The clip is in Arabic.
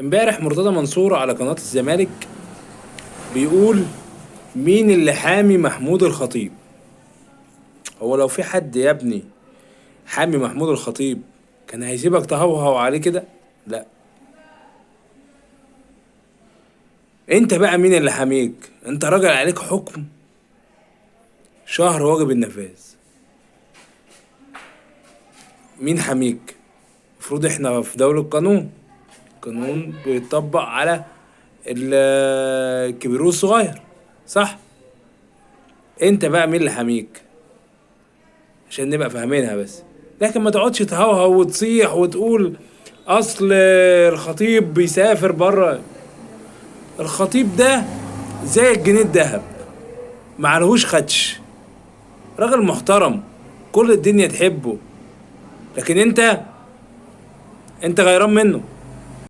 امبارح مرتضى منصور على قناة الزمالك بيقول مين اللي حامي محمود الخطيب. هو لو في حد يا ابني حامي محمود الخطيب كان هيسيبك تهوهو عليه كده؟ لا. انت بقى مين اللي حاميك؟ انت راجل عليك حكم شهر واجب النفاذ. مين حاميك؟ المفروض احنا في دولة قانون. قانون بيتطبق على الكبير والصغير، صح؟ انت بقى مين اللي حاميك؟ عشان نبقى فاهمينها بس. لكن ما تقعدش تهوهو وتصيح وتقول اصل الخطيب بيسافر بره. الخطيب ده زي الجنيه الدهب، معلهوش خدش، راجل محترم كل الدنيا تحبه. لكن انت غيران منه.